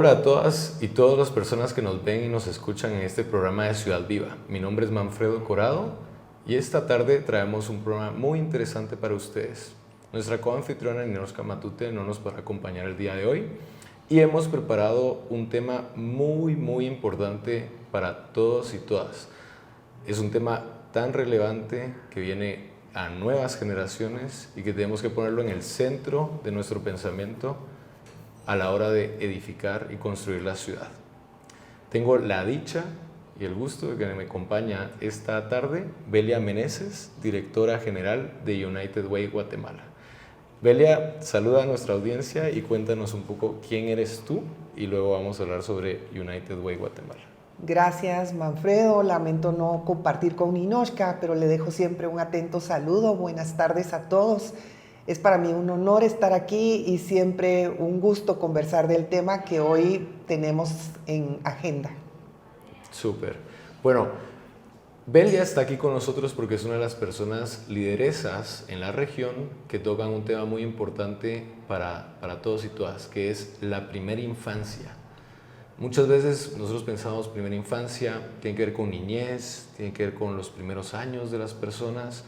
Hola a todas y todas las personas que nos ven y nos escuchan en este programa de Ciudad Viva. Mi nombre es Manfredo Corado y esta tarde traemos un programa muy interesante para ustedes. Nuestra coanfitriona Ninosca Matute no nos podrá acompañar el día de hoy y hemos preparado un tema muy importante para todos y todas. Es un tema tan relevante que viene a nuevas generaciones y que tenemos que ponerlo en el centro de nuestro pensamiento a la hora de edificar y construir la ciudad. Tengo la dicha y el gusto de que me acompaña esta tarde Belia Meneses, directora general de United Way Guatemala. Belia, saluda a nuestra audiencia y cuéntanos un poco quién eres tú y luego vamos a hablar sobre United Way Guatemala. Gracias, Manfredo. Lamento no compartir con Ninosca, pero le dejo siempre un atento saludo. Buenas tardes a todos. Es para mí un honor estar aquí y siempre un gusto conversar del tema que hoy tenemos en agenda. Súper. Bueno, Belia está aquí con nosotros porque es una de las personas lideresas en la región que tocan un tema muy importante para todos y todas, que es la primera infancia. Muchas veces nosotros pensamos primera infancia, tiene que ver con niñez, tiene que ver con los primeros años de las personas,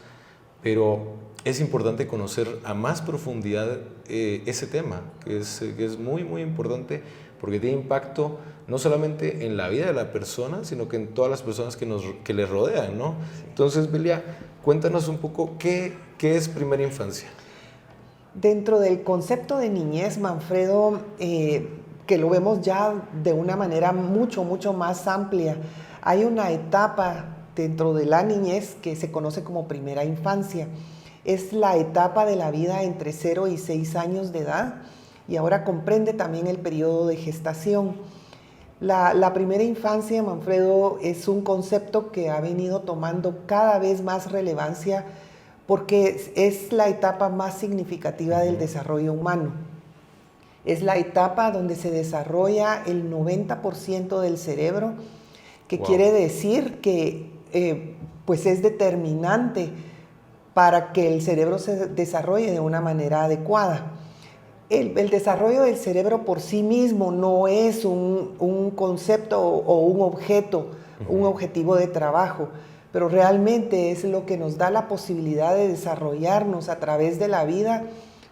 pero es importante conocer a más profundidad ese tema, que es muy importante porque tiene impacto no solamente en la vida de la persona, sino que en todas las personas que le rodean, ¿no? Entonces, Belia, cuéntanos un poco qué es primera infancia. Dentro del concepto de niñez, Manfredo, que lo vemos ya de una manera mucho más amplia, hay una etapa dentro de la niñez que se conoce como primera infancia. Es la etapa de la vida entre 0 y 6 años de edad y ahora comprende también el periodo de gestación. La primera infancia, Manfredo, es un concepto que ha venido tomando cada vez más relevancia porque es la etapa más significativa del desarrollo humano. Es la etapa donde se desarrolla el 90% del cerebro, que quiere decir que pues es determinante para que el cerebro se desarrolle de una manera adecuada. El desarrollo del cerebro por sí mismo no es un concepto o un objeto, un objetivo de trabajo, pero realmente es lo que nos da la posibilidad de desarrollarnos a través de la vida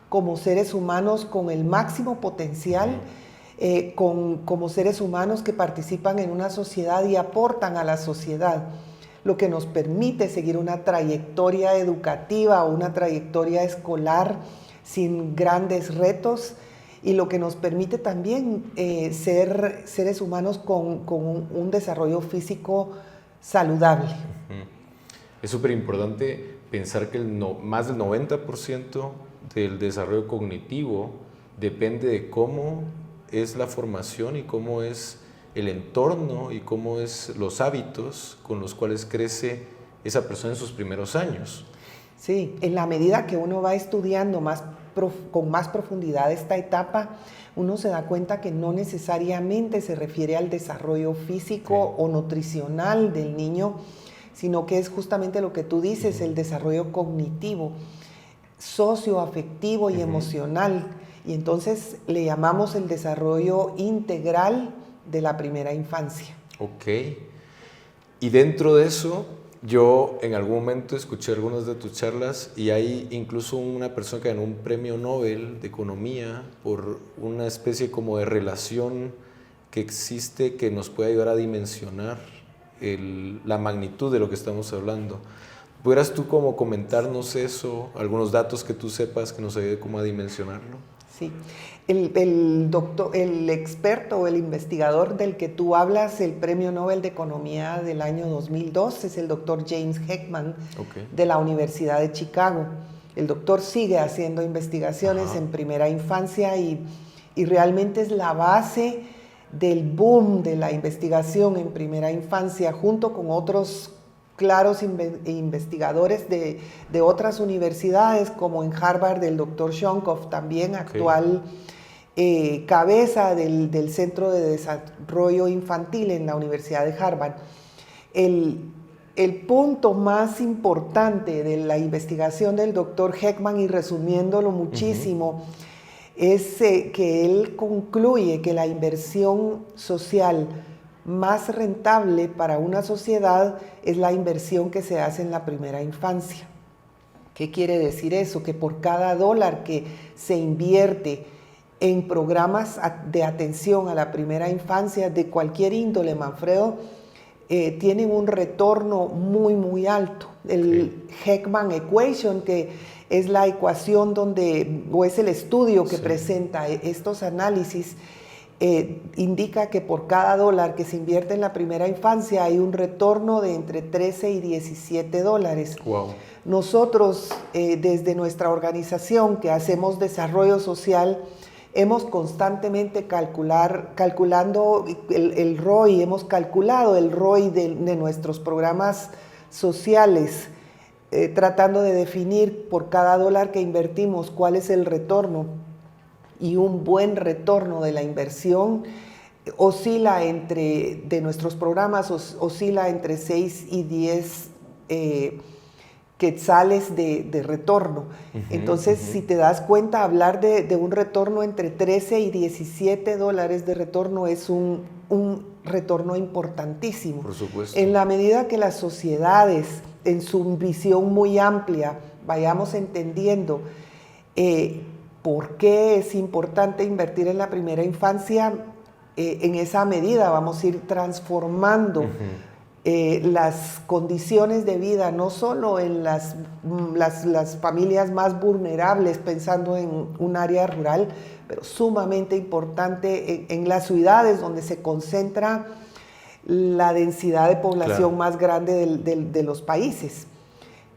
como seres humanos con el máximo potencial, como seres humanos que participan en una sociedad y aportan a la sociedad, lo que nos permite seguir una trayectoria educativa o una trayectoria escolar sin grandes retos y lo que nos permite también ser seres humanos con un desarrollo físico saludable. Es súper importante pensar que más del 90% del desarrollo cognitivo depende de cómo es la formación y cómo es el entorno y cómo es los hábitos con los cuales crece esa persona en sus primeros años. Sí, en la medida que uno va estudiando con más profundidad esta etapa, uno se da cuenta que no necesariamente se refiere al desarrollo físico o nutricional del niño, sino que es justamente lo que tú dices, el desarrollo cognitivo, socioafectivo y emocional. Y entonces le llamamos el desarrollo integral de la primera infancia. Ok. Y dentro de eso, yo en algún momento escuché algunas de tus charlas y hay incluso una persona que ganó un premio Nobel de Economía por una especie como de relación que existe que nos puede ayudar a dimensionar la magnitud de lo que estamos hablando. ¿Pudieras tú como comentarnos eso, algunos datos que tú sepas que nos ayude como a dimensionarlo? Sí, el experto o el investigador del que tú hablas, el Premio Nobel de Economía del año 2002, es el doctor James Heckman, de la Universidad de Chicago. El doctor sigue haciendo investigaciones en primera infancia y realmente es la base del boom de la investigación en primera infancia, junto con otros claros investigadores de otras universidades, como en Harvard, el doctor Shonkoff, también actual cabeza del Centro de Desarrollo Infantil en la Universidad de Harvard. El punto más importante de la investigación del doctor Heckman, y resumiéndolo muchísimo, es que él concluye que la inversión social más rentable para una sociedad es la inversión que se hace en la primera infancia. ¿Qué quiere decir eso? Que por cada dólar que se invierte en programas de atención a la primera infancia de cualquier índole, Manfredo, tienen un retorno muy, muy alto. El Heckman Equation, que es la ecuación o es el estudio que presenta estos análisis, indica que por cada dólar que se invierte en la primera infancia hay un retorno de entre 13 y 17 dólares. Wow. Nosotros, desde nuestra organización que hacemos desarrollo social, hemos constantemente calculando el ROI, hemos calculado el ROI de nuestros programas sociales, tratando de definir por cada dólar que invertimos cuál es el retorno. Y un buen retorno de la inversión de nuestros programas oscila entre 6 y 10 quetzales de retorno. Entonces, si te das cuenta, hablar de un retorno entre 13 y 17 dólares de retorno es un retorno importantísimo. Por supuesto. En la medida que las sociedades, en su visión muy amplia, vayamos entendiendo por qué es importante invertir en la primera infancia, en esa medida vamos a ir transformando las condiciones de vida, no solo en las familias más vulnerables, pensando en un área rural, pero sumamente importante en las ciudades donde se concentra la densidad de población más grande de los países.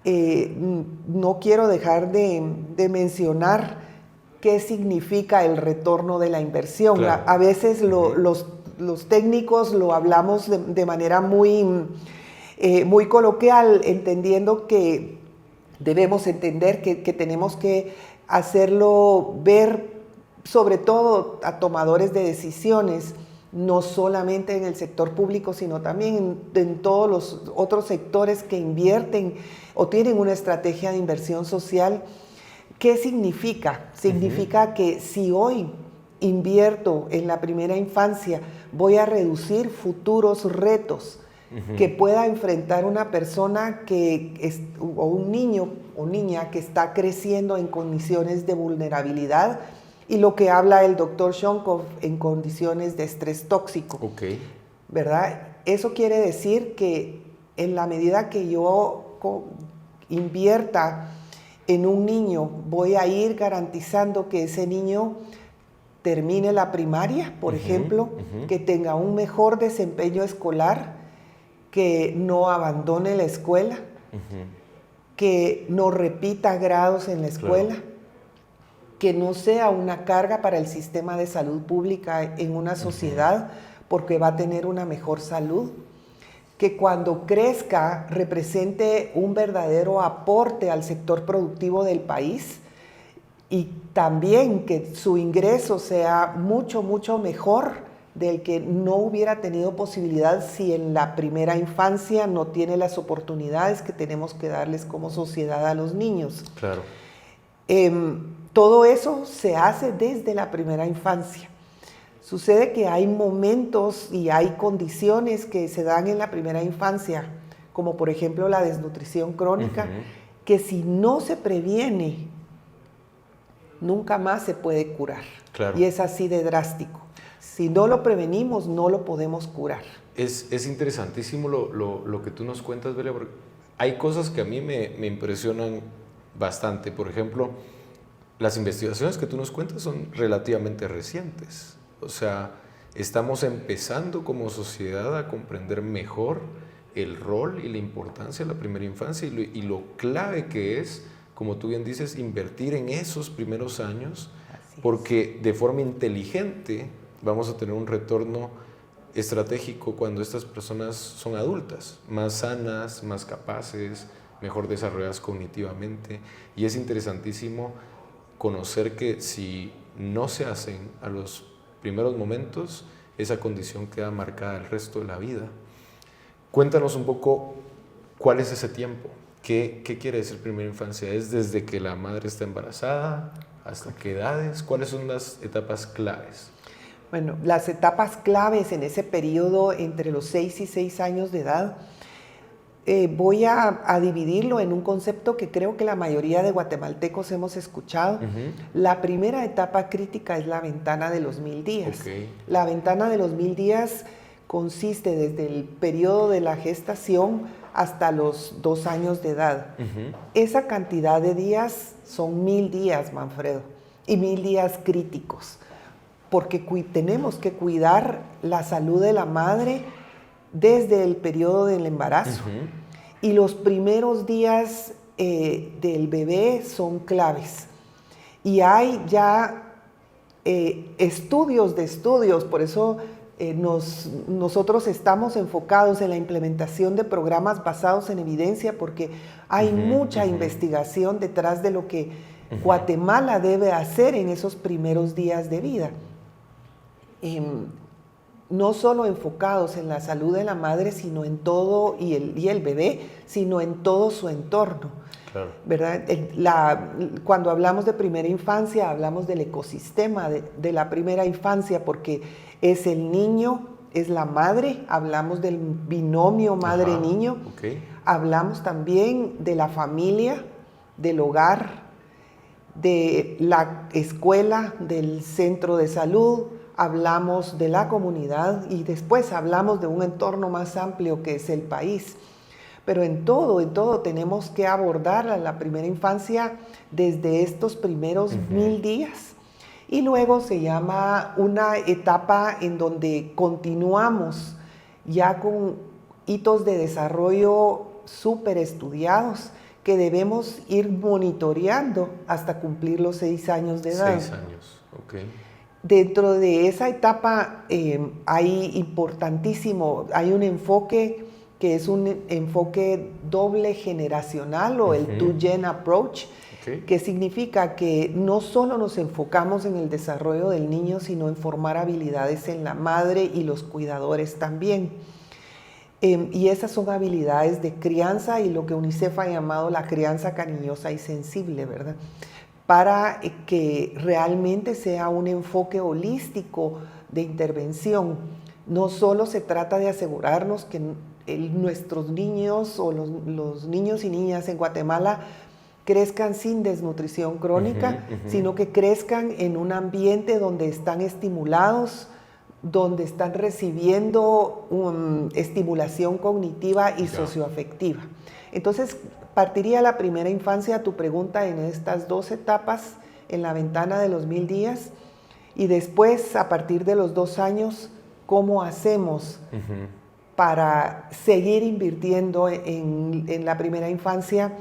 No quiero dejar de mencionar qué significa el retorno de la inversión. Claro. A veces los técnicos lo hablamos de manera muy coloquial, entendiendo que debemos entender que tenemos que hacerlo ver, sobre todo a tomadores de decisiones, no solamente en el sector público, sino también en todos los otros sectores que invierten o tienen una estrategia de inversión social. ¿Qué significa? Significa que si hoy invierto en la primera infancia, voy a reducir futuros retos que pueda enfrentar una persona o un niño o niña que está creciendo en condiciones de vulnerabilidad, y lo que habla el doctor Shonkoff en condiciones de estrés tóxico. Okay. ¿Verdad? Eso quiere decir que en la medida que yo invierta en un niño, voy a ir garantizando que ese niño termine la primaria, por ejemplo, que tenga un mejor desempeño escolar, que no abandone la escuela, que no repita grados en la escuela, que no sea una carga para el sistema de salud pública en una sociedad, porque va a tener una mejor salud, que cuando crezca represente un verdadero aporte al sector productivo del país, y también que su ingreso sea mucho, mucho mejor del que no hubiera tenido posibilidad si en la primera infancia no tiene las oportunidades que tenemos que darles como sociedad a los niños. Claro. Todo eso se hace desde la primera infancia. Sucede que hay momentos y hay condiciones que se dan en la primera infancia, como por ejemplo la desnutrición crónica, que si no se previene, nunca más se puede curar. Claro. Y es así de drástico. Si no lo prevenimos, no lo podemos curar. Es interesantísimo lo que tú nos cuentas, Belia, porque hay cosas que a mí me impresionan bastante. Por ejemplo, las investigaciones que tú nos cuentas son relativamente recientes. O sea, estamos empezando como sociedad a comprender mejor el rol y la importancia de la primera infancia y lo clave que es, como tú bien dices, invertir en esos primeros años, porque de forma inteligente vamos a tener un retorno estratégico cuando estas personas son adultas, más sanas, más capaces, mejor desarrolladas cognitivamente. Y es interesantísimo conocer que si no se hacen a los primeros momentos, esa condición queda marcada el resto de la vida. Cuéntanos un poco cuál es ese tiempo. ¿Qué quiere decir primera infancia? ¿Es desde que la madre está embarazada? ¿Hasta qué edades? ¿Cuáles son las etapas claves? Bueno, las etapas claves en ese periodo entre los 6 y 6 años de edad, voy a dividirlo en un concepto que creo que la mayoría de guatemaltecos hemos escuchado. La primera etapa crítica es la ventana de los 1000 días. La ventana de los 1000 días consiste desde el periodo de la gestación hasta los 2 años de edad. Esa cantidad de días son 1000 días, Manfredo, y 1000 días críticos, porque tenemos que cuidar la salud de la madre desde el periodo del embarazo. Y los primeros días del bebé son claves. Y hay ya estudios de estudios, por eso nosotros estamos enfocados en la implementación de programas basados en evidencia, porque hay mucha investigación detrás de lo que Guatemala debe hacer en esos primeros días de vida. No solo enfocados en la salud de la madre, sino en todo, y el bebé, sino en todo su entorno. Claro. ¿Verdad? Cuando hablamos de primera infancia, hablamos del ecosistema de la primera infancia, porque es el niño, es la madre, hablamos del binomio madre-niño, hablamos también de la familia, del hogar, de la escuela, del centro de salud, hablamos de la comunidad y después hablamos de un entorno más amplio que es el país. Pero en todo tenemos que abordar a la primera infancia desde estos primeros 1000 días. Y luego se llama una etapa en donde continuamos ya con hitos de desarrollo súper estudiados que debemos ir monitoreando hasta cumplir los 6 años de edad. 6 años, ok. Dentro de esa etapa hay un enfoque que es un enfoque doble generacional o el two-gen approach, que significa que no solo nos enfocamos en el desarrollo del niño, sino en formar habilidades en la madre y los cuidadores también. Y esas son habilidades de crianza y lo que UNICEF ha llamado la crianza cariñosa y sensible, ¿verdad? Para que realmente sea un enfoque holístico de intervención. No solo se trata de asegurarnos que nuestros niños o los niños y niñas en Guatemala crezcan sin desnutrición crónica, sino que crezcan en un ambiente donde están estimulados, donde están recibiendo estimulación cognitiva y socioafectiva. Entonces, partiría la primera infancia, tu pregunta, en estas 2 etapas, en la ventana de los 1000 días, y después, a partir de los 2 años, ¿cómo hacemos para seguir invirtiendo en la primera infancia,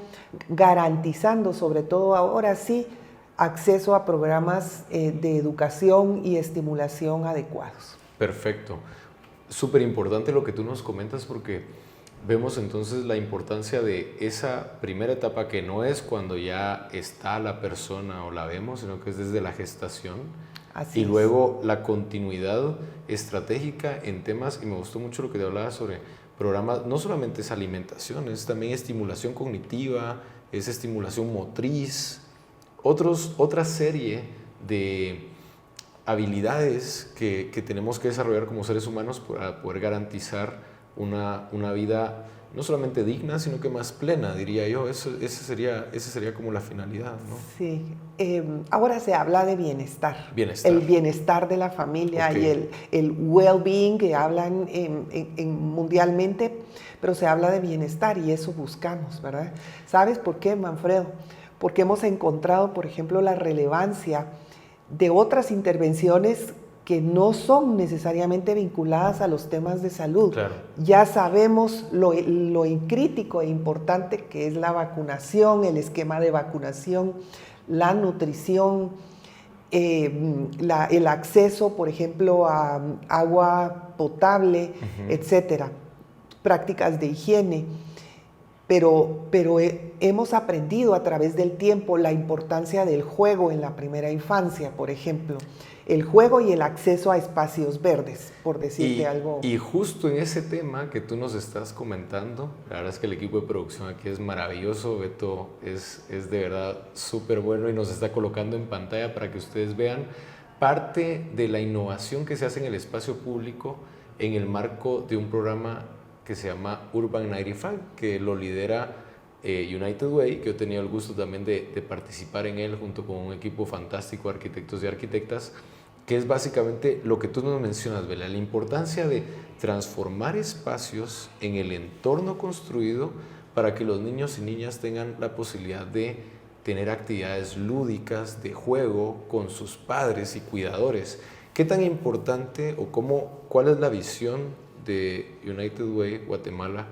garantizando, sobre todo ahora sí, acceso a programas de educación y estimulación adecuados? Perfecto. Súper importante lo que tú nos comentas, porque vemos entonces la importancia de esa primera etapa, que no es cuando ya está la persona o la vemos, sino que es desde la gestación. Así y es. Luego la continuidad estratégica en temas, y me gustó mucho lo que te hablabas sobre programas, no solamente es alimentación, es también estimulación cognitiva, es estimulación motriz, otra serie de habilidades que tenemos que desarrollar como seres humanos para poder garantizar una vida no solamente digna, sino que más plena, diría yo. Ese sería como la finalidad, ¿no? Sí. Ahora se habla de bienestar. El bienestar de la familia y el well-being que hablan mundialmente, pero se habla de bienestar y eso buscamos, ¿verdad? ¿Sabes por qué, Manfredo? Porque hemos encontrado, por ejemplo, la relevancia de otras intervenciones que no son necesariamente vinculadas a los temas de salud. Claro. Ya sabemos lo crítico e importante que es la vacunación, el esquema de vacunación, la nutrición, el acceso, por ejemplo, a agua potable, etcétera, prácticas de higiene. Pero hemos aprendido a través del tiempo la importancia del juego en la primera infancia, por ejemplo. el juego y el acceso a espacios verdes, por decirte algo. Y justo en ese tema que tú nos estás comentando, la verdad es que el equipo de producción aquí es maravilloso, Beto es de verdad súper bueno y nos está colocando en pantalla para que ustedes vean parte de la innovación que se hace en el espacio público en el marco de un programa que se llama Urban 95, que lo lidera United Way, que yo he tenido el gusto también de participar en él junto con un equipo fantástico de arquitectos y arquitectas, que es básicamente lo que tú nos mencionas, Bela, la importancia de transformar espacios en el entorno construido para que los niños y niñas tengan la posibilidad de tener actividades lúdicas de juego con sus padres y cuidadores. ¿Qué tan importante o cuál es la visión de United Way Guatemala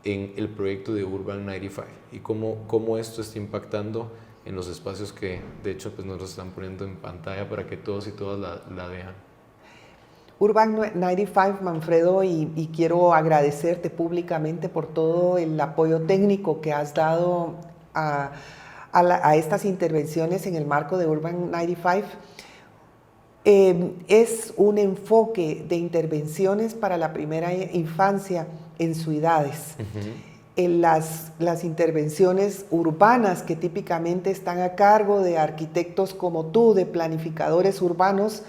en el proyecto de Urban 95 y cómo esto está impactando en los espacios que de hecho pues nos están poniendo en pantalla para que todos y todas la vean? Urban 95, Manfredo, y quiero agradecerte públicamente por todo el apoyo técnico que has dado a estas intervenciones en el marco de Urban 95. Es un enfoque de intervenciones para la primera infancia en ciudades. En las intervenciones urbanas que típicamente están a cargo de arquitectos como tú, de planificadores urbanos,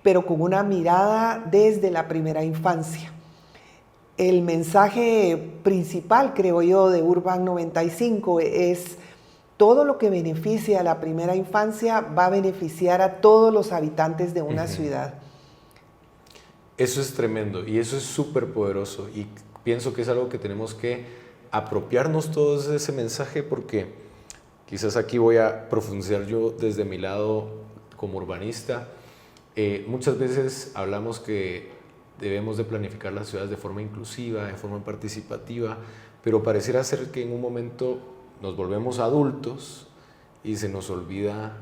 pero con una mirada desde la primera infancia. El mensaje principal, creo yo, de Urban 95 es: todo lo que beneficia a la primera infancia va a beneficiar a todos los habitantes de una ciudad. Eso es tremendo y eso es súper poderoso, y pienso que es algo que tenemos que apropiarnos todos de ese mensaje, porque quizás aquí voy a profundizar yo desde mi lado como urbanista. Muchas veces hablamos que debemos de planificar las ciudades de forma inclusiva, de forma participativa, pero pareciera ser que en un momento nos volvemos adultos y se nos olvida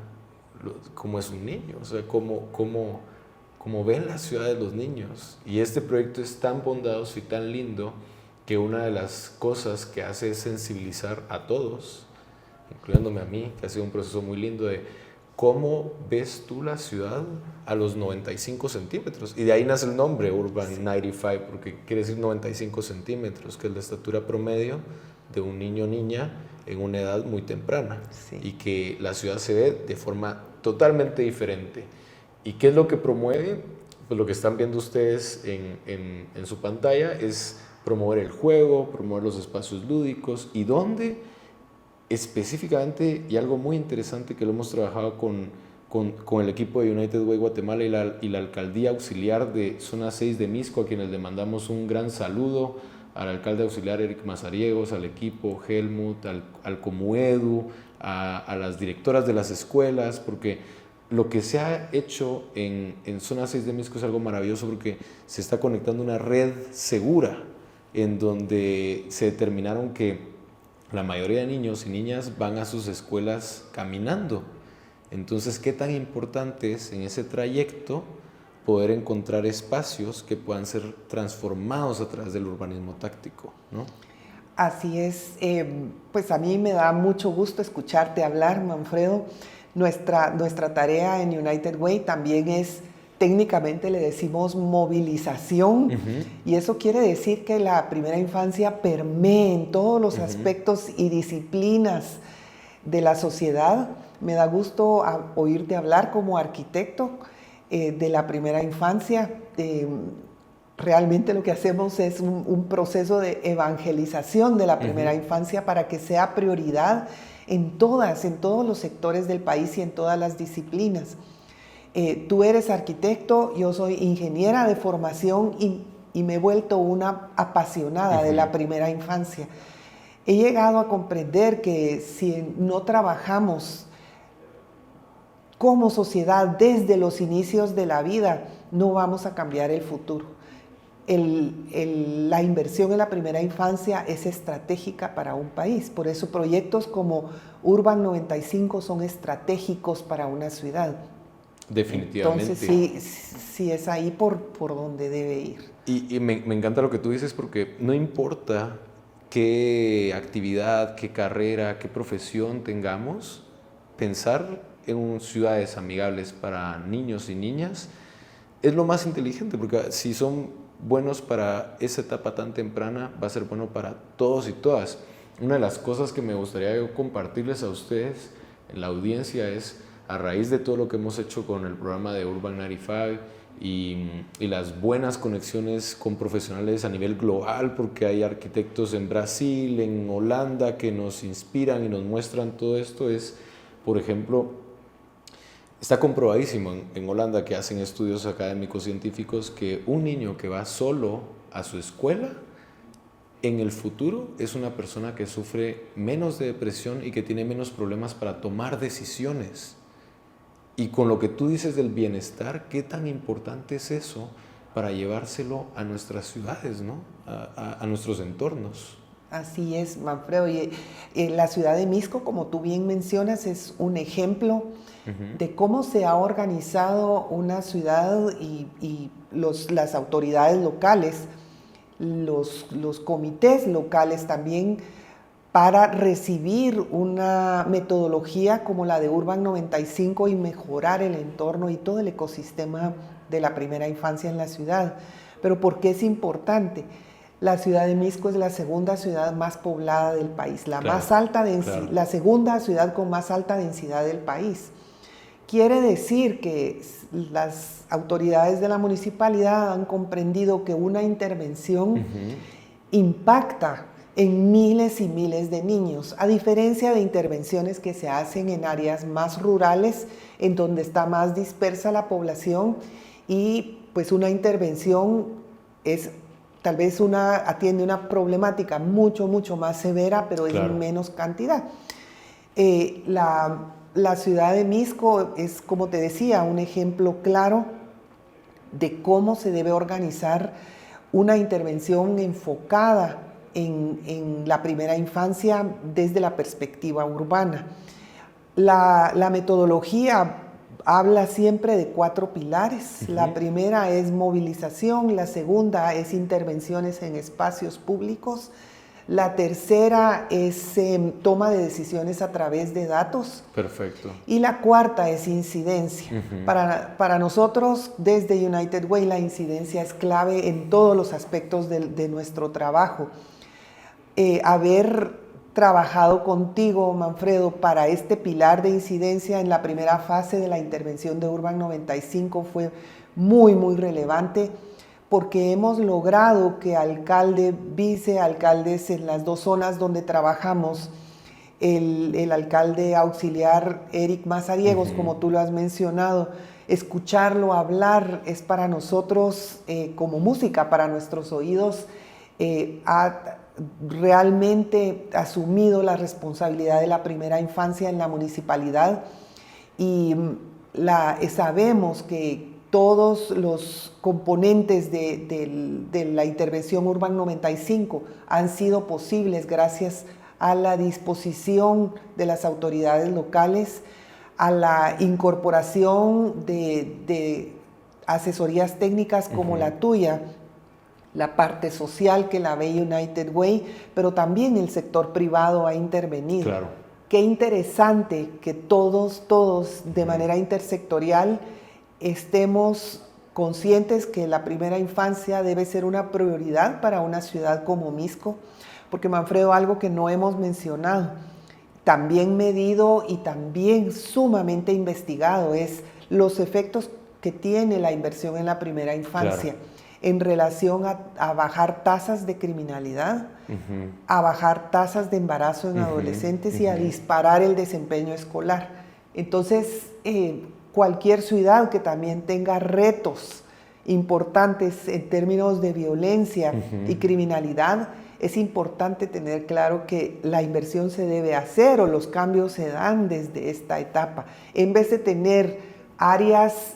cómo es un niño, o sea, cómo ven las ciudades los niños. Y este proyecto es tan bondadoso y tan lindo que una de las cosas que hace es sensibilizar a todos, incluyéndome a mí, que ha sido un proceso muy lindo de cómo ves tú la ciudad a los 95 centímetros. Y de ahí nace el nombre Urban 95, porque quiere decir 95 centímetros, que es la estatura promedio de un niño o niña en una edad muy temprana. Sí. Y que la ciudad se ve de forma totalmente diferente. ¿Y qué es lo que promueve? Pues lo que están viendo ustedes en su pantalla es promover el juego, promover los espacios lúdicos, y dónde específicamente, y algo muy interesante que lo hemos trabajado con el equipo de United Way Guatemala y la alcaldía auxiliar de Zona 6 de Misco, a quienes le mandamos un gran saludo, al alcalde auxiliar Eric Mazariegos, al equipo Helmut, al Comuedu, a las directoras de las escuelas, porque lo que se ha hecho en Zona 6 de Misco es algo maravilloso, porque se está conectando una red segura en donde se determinaron que la mayoría de niños y niñas van a sus escuelas caminando. Entonces, ¿qué tan importante es en ese trayecto poder encontrar espacios que puedan ser transformados a través del urbanismo táctico, ¿no? Así es. Pues a mí me da mucho gusto escucharte hablar, Manfredo. Nuestra tarea en United Way también es, técnicamente le decimos movilización, y eso quiere decir que la primera infancia permee en todos los aspectos y disciplinas de la sociedad. Me da gusto oírte hablar como arquitecto de la primera infancia. Realmente lo que hacemos es un proceso de evangelización de la primera infancia para que sea prioridad en todos los sectores del país y en todas las disciplinas. Tú eres arquitecto, yo soy ingeniera de formación y me he vuelto una apasionada de la primera infancia. He llegado a comprender que si no trabajamos como sociedad desde los inicios de la vida, no vamos a cambiar el futuro. La inversión en la primera infancia es estratégica para un país, por eso proyectos como Urban 95 son estratégicos para una ciudad. Definitivamente. Entonces sí es ahí por donde debe ir. Y me encanta lo que tú dices, porque no importa qué actividad, qué carrera, qué profesión tengamos, pensar en ciudades amigables para niños y niñas es lo más inteligente, porque si son buenos para esa etapa tan temprana, va a ser bueno para todos y todas. Una de las cosas que me gustaría compartirles a ustedes, en la audiencia, es a raíz de todo lo que hemos hecho con el programa de Urban 95 y las buenas conexiones con profesionales a nivel global, porque hay arquitectos en Brasil, en Holanda, que nos inspiran y nos muestran todo esto, es, por ejemplo, está comprobadísimo en Holanda, que hacen estudios académicos científicos, que un niño que va solo a su escuela, en el futuro es una persona que sufre menos de depresión y que tiene menos problemas para tomar decisiones. Y con lo que tú dices del bienestar, ¿qué tan importante es eso para llevárselo a nuestras ciudades, ¿no? a nuestros entornos? Así es, Manfredo. Y la ciudad de Misco, como tú bien mencionas, es un ejemplo de cómo se ha organizado una ciudad y las autoridades locales, los comités locales también, para recibir una metodología como la de Urban 95 y mejorar el entorno y todo el ecosistema de la primera infancia en la ciudad. Pero ¿por qué es importante? La ciudad de Misco es la segunda ciudad más poblada del país, la segunda ciudad con más alta densidad del país. Quiere decir que las autoridades de la municipalidad han comprendido que una intervención impacta en miles y miles de niños, a diferencia de intervenciones que se hacen en áreas más rurales, en donde está más dispersa la población, y pues una intervención es tal vez atiende una problemática mucho más severa, pero en menos cantidad. La ciudad de Misco es, como te decía, un ejemplo claro de cómo se debe organizar una intervención enfocada en la primera infancia desde la perspectiva urbana. La metodología habla siempre de 4 pilares. La primera es movilización, la segunda es intervenciones en espacios públicos, la tercera es toma de decisiones a través de datos. Perfecto. Y la cuarta es incidencia. Para nosotros, desde United Way, la incidencia es clave en todos los aspectos de nuestro trabajo. Haber trabajado contigo, Manfredo, para este pilar de incidencia en la primera fase de la intervención de Urban 95 fue muy relevante, porque hemos logrado que alcalde, vicealcaldes en las 2 zonas donde trabajamos, el alcalde auxiliar Eric Mazariegos, como tú lo has mencionado, escucharlo hablar es para nosotros como música, para nuestros oídos, ha realmente asumido la responsabilidad de la primera infancia en la municipalidad, y sabemos que todos los componentes de la intervención Urban 95 han sido posibles gracias a la disposición de las autoridades locales, a la incorporación de asesorías técnicas como la tuya, la parte social que la ve United Way, pero también el sector privado ha intervenido. Claro. Qué interesante que todos de manera intersectorial estemos conscientes que la primera infancia debe ser una prioridad para una ciudad como Misco, porque, Manfredo, algo que no hemos mencionado, también medido y también sumamente investigado, es los efectos que tiene la inversión en la primera infancia en relación a bajar tasas de criminalidad, a bajar tasas de embarazo en adolescentes y a disparar el desempeño escolar. Entonces, cualquier ciudad que también tenga retos importantes en términos de violencia y criminalidad, es importante tener claro que la inversión se debe hacer o los cambios se dan desde esta etapa. En vez de tener áreas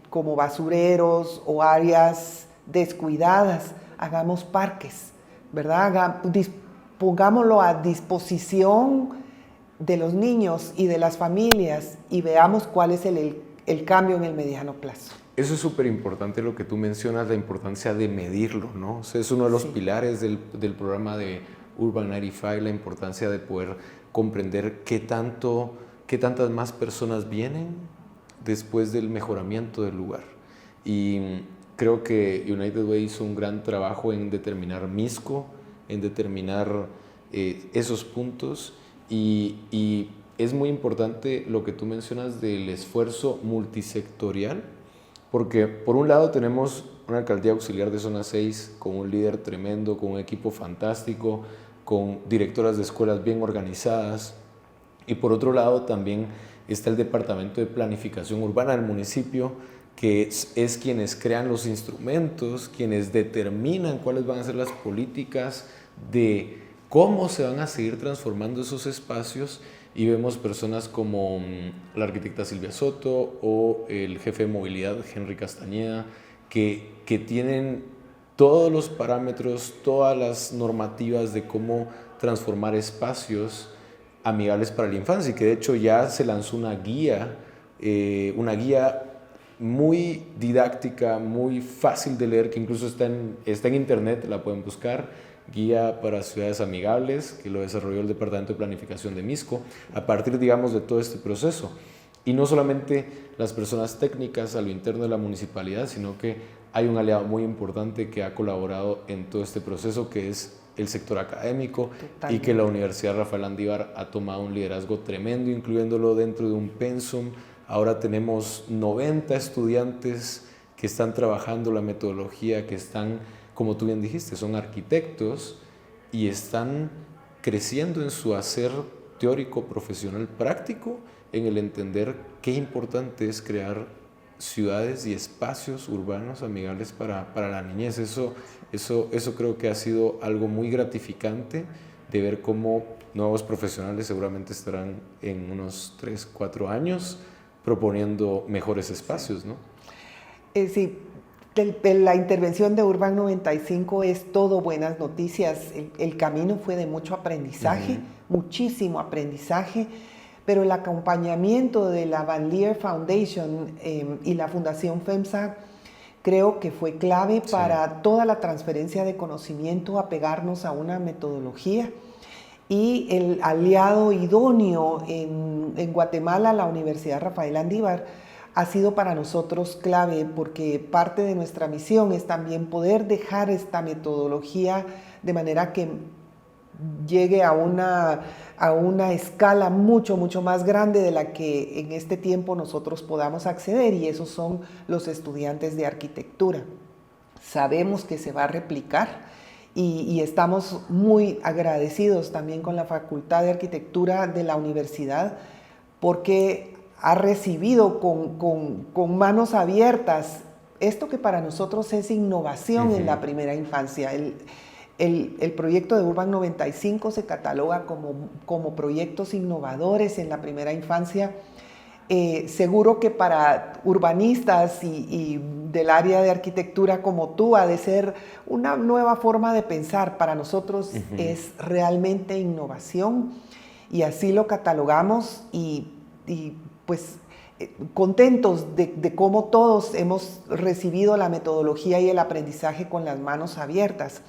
como basureros o áreas descuidadas, hagamos parques, ¿verdad? Pongámoslo a disposición de los niños y de las familias y veamos cuál es el cambio en el mediano plazo. Eso es súper importante lo que tú mencionas, la importancia de medirlo, ¿no? O sea, es uno de los pilares del programa de Urban 95, la importancia de poder comprender qué qué tantas más personas vienen después del mejoramiento del lugar. Y creo que United Way hizo un gran trabajo en determinar Misco, en determinar esos puntos, y es muy importante lo que tú mencionas del esfuerzo multisectorial, porque por un lado tenemos una alcaldía auxiliar de zona 6 con un líder tremendo, con un equipo fantástico, con directoras de escuelas bien organizadas, y por otro lado también está el departamento de planificación urbana del municipio, que es quienes crean los instrumentos, quienes determinan cuáles van a ser las políticas de cómo se van a seguir transformando esos espacios, y vemos personas como la arquitecta Silvia Soto o el jefe de movilidad Henry Castañeda, que tienen todos los parámetros, todas las normativas de cómo transformar espacios amigables para la infancia, y que de hecho ya se lanzó una guía muy didáctica, muy fácil de leer, que incluso está en internet, la pueden buscar, Guía para Ciudades Amigables, que lo desarrolló el Departamento de Planificación de Misco, a partir, digamos, de todo este proceso. Y no solamente las personas técnicas a lo interno de la municipalidad, sino que hay un aliado muy importante que ha colaborado en todo este proceso, que es el sector académico. Totalmente. Y que la Universidad Rafael Landívar ha tomado un liderazgo tremendo, incluyéndolo dentro de un pensum. Ahora tenemos 90 estudiantes que están trabajando la metodología, que están, como tú bien dijiste, son arquitectos y están creciendo en su hacer teórico, profesional, práctico, en el entender qué importante es crear ciudades y espacios urbanos amigables para la niñez. Eso creo que ha sido algo muy gratificante de ver cómo nuevos profesionales seguramente estarán en unos 3, 4 años proponiendo mejores espacios, ¿no? Sí, la intervención de Urban 95 es todo buenas noticias. El camino fue de mucho aprendizaje, muchísimo aprendizaje, pero el acompañamiento de la Van Leer Foundation y la Fundación FEMSA creo que fue clave para toda la transferencia de conocimiento, apegarnos a una metodología. Y el aliado idóneo en Guatemala, la Universidad Rafael Landívar, ha sido para nosotros clave, porque parte de nuestra misión es también poder dejar esta metodología de manera que llegue a una escala mucho más grande de la que en este tiempo nosotros podamos acceder, y esos son los estudiantes de arquitectura. Sabemos que se va a replicar y estamos muy agradecidos también con la Facultad de Arquitectura de la universidad, porque ha recibido con manos abiertas esto que para nosotros es innovación en la primera infancia. El proyecto de Urban 95 se cataloga como proyectos innovadores en la primera infancia. Seguro que para urbanistas y del área de arquitectura como tú ha de ser una nueva forma de pensar. Para nosotros es realmente innovación, y así lo catalogamos, y pues contentos de cómo todos hemos recibido la metodología y el aprendizaje con las manos abiertas.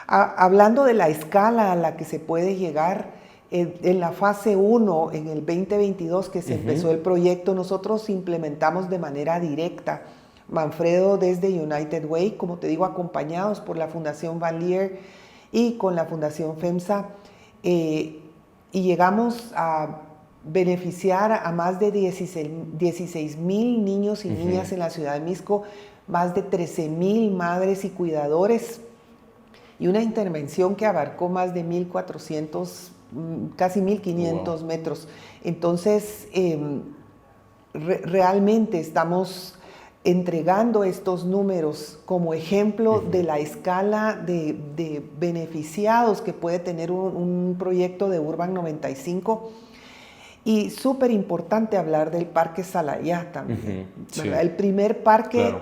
Hablando de la escala a la que se puede llegar, en la fase 1, en el 2022 que se empezó el proyecto, nosotros implementamos de manera directa. Manfredo desde United Way, como te digo, acompañados por la Fundación Van Leer y con la Fundación FEMSA, y llegamos a beneficiar a más de 16,000 niños y niñas en la ciudad de Misco, más de 13,000 madres y cuidadores, y una intervención que abarcó más de 1,400, casi 1,500 metros. Entonces, realmente estamos entregando estos números como ejemplo de la escala de beneficiados que puede tener un proyecto de Urban 95. Y súper importante hablar del Parque Salayá también, ¿verdad? El primer parque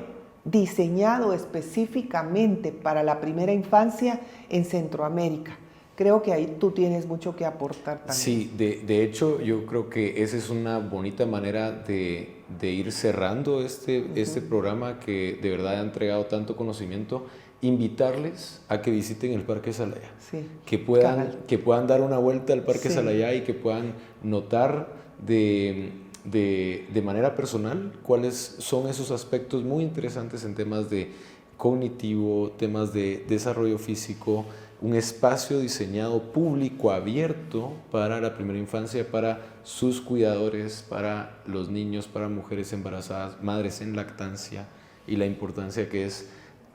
diseñado específicamente para la primera infancia en Centroamérica. Creo que ahí tú tienes mucho que aportar también. Sí, de hecho yo creo que esa es una bonita manera de ir cerrando este programa, que de verdad ha entregado tanto conocimiento, invitarles a que visiten el Parque Salaya, Sí, que cabal. puedan dar una vuelta al Parque Sí. Salaya y que puedan notar de manera personal cuáles son esos aspectos muy interesantes en temas de cognitivo, temas de desarrollo físico, un espacio diseñado público, abierto para la primera infancia, para sus cuidadores, para los niños, para mujeres embarazadas, madres en lactancia, y la importancia que es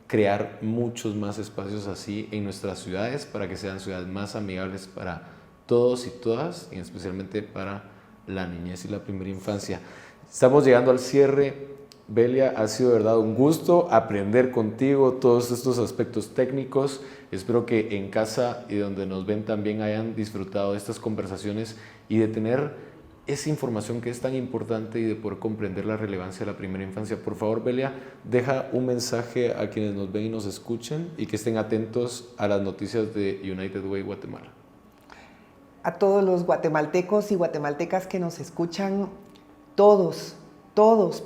crear muchos más espacios así en nuestras ciudades para que sean ciudades más amigables para todos y todas, y especialmente para la niñez y la primera infancia. Estamos llegando al cierre. Belia, ha sido de verdad un gusto aprender contigo todos estos aspectos técnicos. Espero que en casa y donde nos ven también hayan disfrutado de estas conversaciones y de tener esa información que es tan importante y de poder comprender la relevancia de la primera infancia. Por favor, Belia, deja un mensaje a quienes nos ven y nos escuchen y que estén atentos a las noticias de United Way Guatemala. A todos los guatemaltecos y guatemaltecas que nos escuchan, todos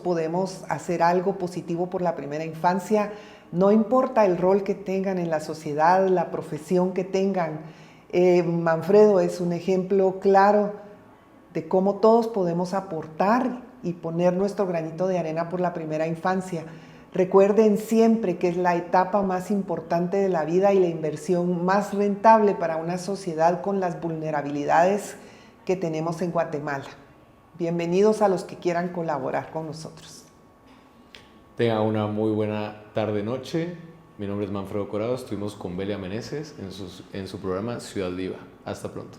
podemos hacer algo positivo por la primera infancia, no importa el rol que tengan en la sociedad, la profesión que tengan. Manfredo es un ejemplo claro de cómo todos podemos aportar y poner nuestro granito de arena por la primera infancia. Recuerden siempre que es la etapa más importante de la vida y la inversión más rentable para una sociedad con las vulnerabilidades que tenemos en Guatemala. Bienvenidos a los que quieran colaborar con nosotros. Tengan una muy buena tarde-noche. Mi nombre es Manfredo Corado. Estuvimos con Belia Meneses en su programa Ciudad Viva. Hasta pronto.